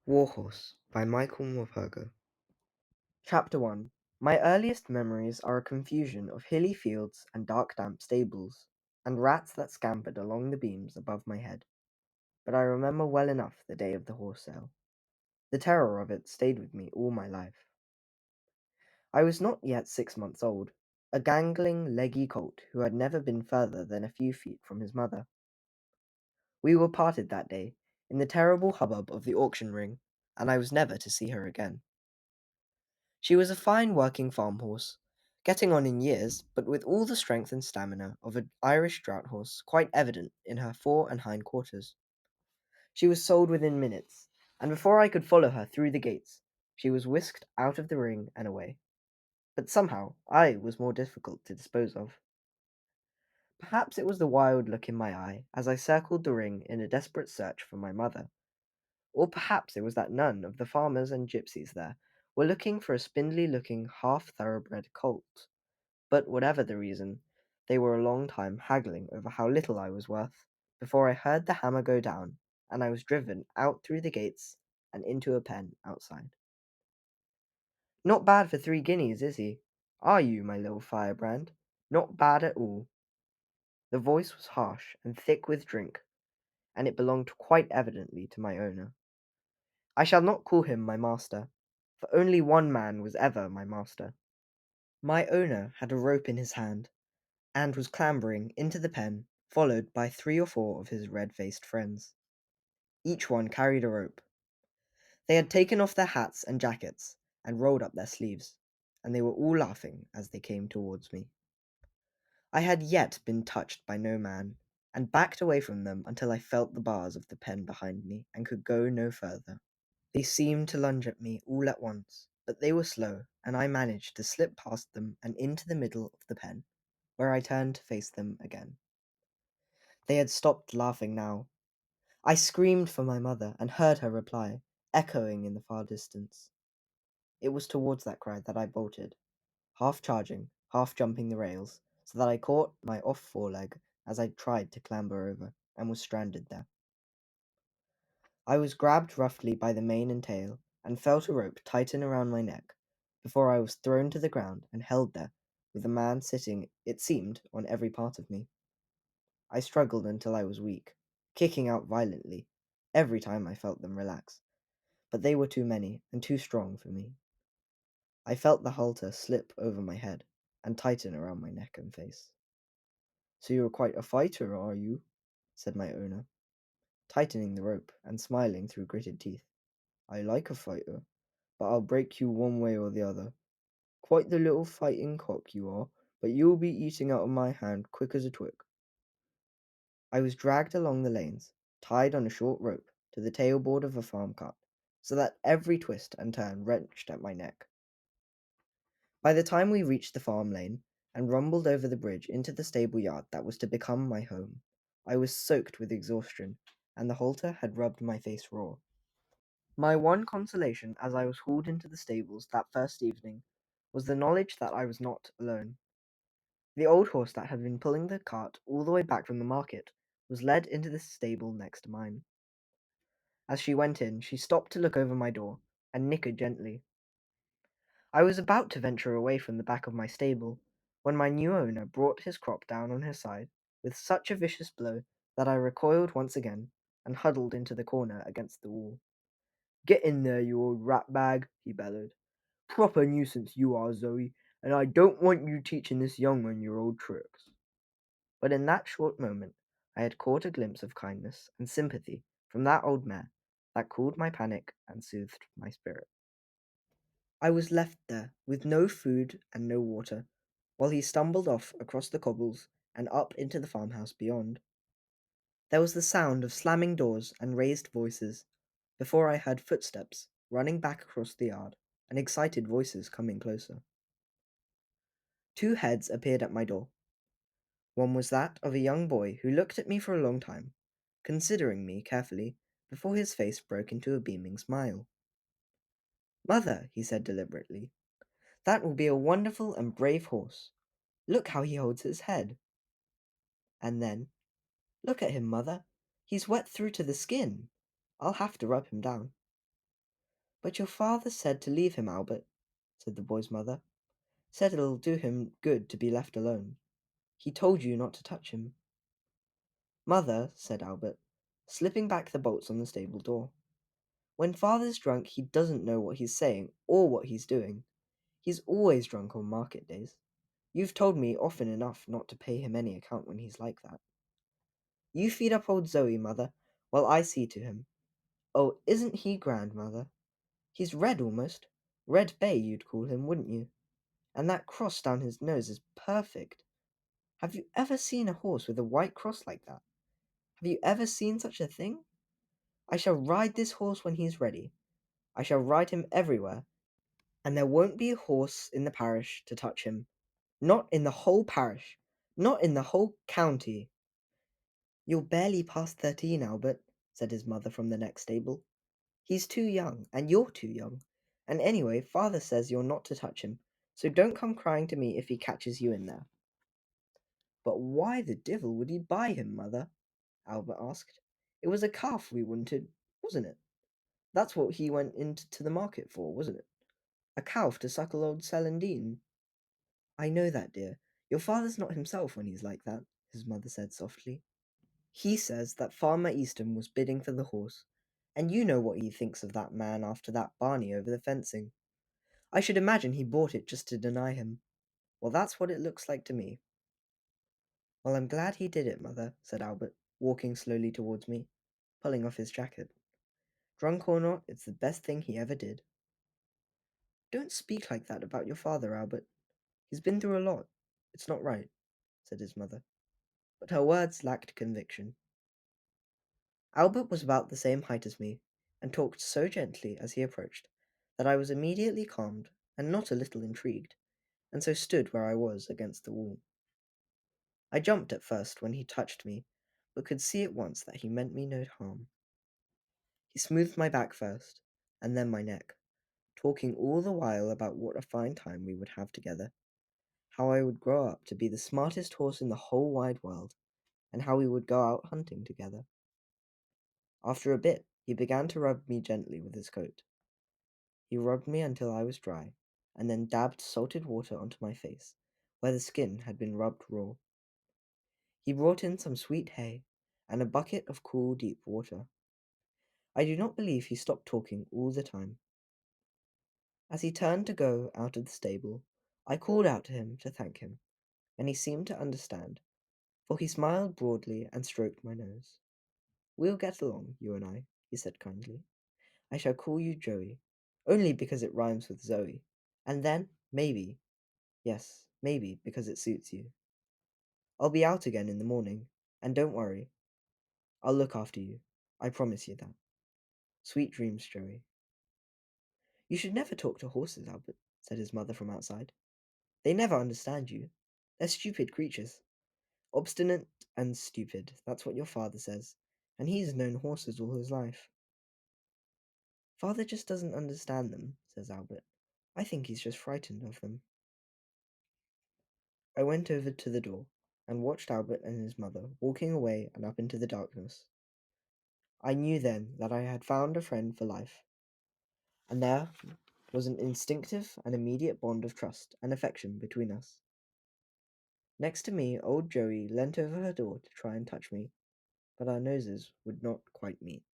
Warhorse by Michael Morpurgo. Chapter 1. My earliest memories are a confusion of hilly fields and dark damp stables, and rats that scampered along the beams above my head. But I remember well enough the day of the horse sale. The terror of it stayed with me all my life. I was not yet 6 months old, a gangling, leggy colt who had never been further than a few feet from his mother. We were parted that day, in the terrible hubbub of the auction ring, and I was never to see her again. She was a fine working farm horse, getting on in years, but with all the strength and stamina of an Irish draught horse quite evident in her fore and hind quarters. She was sold within minutes, and before I could follow her through the gates, she was whisked out of the ring and away. But somehow I was more difficult to dispose of. Perhaps it was the wild look in my eye as I circled the ring in a desperate search for my mother, or perhaps it was that none of the farmers and gypsies there were looking for a spindly looking half thoroughbred colt. But whatever the reason, they were a long time haggling over how little I was worth, before I heard the hammer go down, and I was driven out through the gates and into a pen outside. Not bad for 3 guineas, is he? Are you, my little firebrand? Not bad at all. The voice was harsh and thick with drink, and it belonged quite evidently to my owner. I shall not call him my master, for only one man was ever my master. My owner had a rope in his hand, and was clambering into the pen, followed by 3 or 4 of his red-faced friends. Each one carried a rope. They had taken off their hats and jackets, and rolled up their sleeves, and they were all laughing as they came towards me. I had yet been touched by no man, and backed away from them until I felt the bars of the pen behind me, and could go no further. They seemed to lunge at me all at once, but they were slow, and I managed to slip past them and into the middle of the pen, where I turned to face them again. They had stopped laughing now. I screamed for my mother, and heard her reply, echoing in the far distance. It was towards that cry that I bolted, half charging, half jumping the rails, so that I caught my off foreleg as I tried to clamber over, and was stranded there. I was grabbed roughly by the mane and tail, and felt a rope tighten around my neck, before I was thrown to the ground and held there, with a man sitting, it seemed, on every part of me. I struggled until I was weak, kicking out violently, every time I felt them relax, but they were too many and too strong for me. I felt the halter slip over my head, and tighten around my neck and face. "So you're quite a fighter, are you?" said my owner, tightening the rope, and smiling through gritted teeth. "I like a fighter, but I'll break you one way or the other. Quite the little fighting cock you are, but you'll be eating out of my hand quick as a twig." I was dragged along the lanes, tied on a short rope to the tailboard of a farm cart, so that every twist and turn wrenched at my neck. By the time we reached the farm lane, and rumbled over the bridge into the stable yard that was to become my home, I was soaked with exhaustion, and the halter had rubbed my face raw. My one consolation as I was hauled into the stables that first evening was the knowledge that I was not alone. The old horse that had been pulling the cart all the way back from the market was led into the stable next to mine. As she went in, she stopped to look over my door, and nickered gently. I was about to venture away from the back of my stable, when my new owner brought his crop down on his side with such a vicious blow that I recoiled once again, and huddled into the corner against the wall. "Get in there, you old rat bag," he bellowed. "Proper nuisance you are, Zoe, and I don't want you teaching this young one your old tricks." But in that short moment I had caught a glimpse of kindness and sympathy from that old mare that cooled my panic and soothed my spirit. I was left there with no food and no water, while he stumbled off across the cobbles and up into the farmhouse beyond. There was the sound of slamming doors and raised voices, before I heard footsteps running back across the yard, and excited voices coming closer. 2 heads appeared at my door. One was that of a young boy who looked at me for a long time, considering me carefully, before his face broke into a beaming smile. "Mother," he said deliberately, "that will be a wonderful and brave horse. Look how he holds his head." And then, "Look at him, mother. He's wet through to the skin. I'll have to rub him down." But your father said to leave him, Albert, said the boy's mother. Said it'll do him good to be left alone. He told you not to touch him. Mother, said Albert, slipping back the bolts on the stable door. When father's drunk, he doesn't know what he's saying or what he's doing. He's always drunk on market days. You've told me often enough not to pay him any account when he's like that. You feed up old Zoe, mother, while I see to him. Oh, isn't he grand, mother? He's red almost. Red Bay, you'd call him, wouldn't you? And that cross down his nose is perfect. Have you ever seen a horse with a white cross like that? Have you ever seen such a thing? I shall ride this horse when he's ready. I shall ride him everywhere, and there won't be a horse in the parish to touch him. Not in the whole parish. Not in the whole county. You're barely past 13, Albert, said his mother from the next stable. He's too young, and you're too young. And anyway, father says you're not to touch him, so don't come crying to me if he catches you in there. But why the devil would he buy him, mother? Albert asked. It was a calf we wanted, wasn't it? That's what he went into the market for, wasn't it? A calf to suckle old Celandine. I know that, dear. Your father's not himself when he's like that, his mother said softly. He says that Farmer Easton was bidding for the horse, and you know what he thinks of that man after that Barney over the fencing. I should imagine he bought it just to deny him. Well, that's what it looks like to me. Well, I'm glad he did it, mother, said Albert, walking slowly towards me, pulling off his jacket. Drunk or not, it's the best thing he ever did. Don't speak like that about your father, Albert. He's been through a lot. It's not right, said his mother. But her words lacked conviction. Albert was about the same height as me, and talked so gently as he approached that I was immediately calmed and not a little intrigued, and so stood where I was against the wall. I jumped at first when he touched me, but could see at once that he meant me no harm. He smoothed my back first, and then my neck, talking all the while about what a fine time we would have together, how I would grow up to be the smartest horse in the whole wide world, and how we would go out hunting together. After a bit, he began to rub me gently with his coat. He rubbed me until I was dry, and then dabbed salted water onto my face, where the skin had been rubbed raw. He brought in some sweet hay, and a bucket of cool, deep water. I do not believe he stopped talking all the time. As he turned to go out of the stable, I called out to him to thank him, and he seemed to understand, for he smiled broadly and stroked my nose. We'll get along, you and I, he said kindly. I shall call you Joey, only because it rhymes with Zoe, and then, maybe, yes, maybe because it suits you. I'll be out again in the morning, and don't worry, I'll look after you. I promise you that. Sweet dreams, Joey. You should never talk to horses, Albert, said his mother from outside. They never understand you. They're stupid creatures. Obstinate and stupid, that's what your father says, and he's known horses all his life. Father just doesn't understand them, says Albert. I think he's just frightened of them. I went over to the door and watched Albert and his mother walking away and up into the darkness. I knew then that I had found a friend for life, and there was an instinctive and immediate bond of trust and affection between us. Next to me, old Joey leant over her door to try and touch me, but our noses would not quite meet.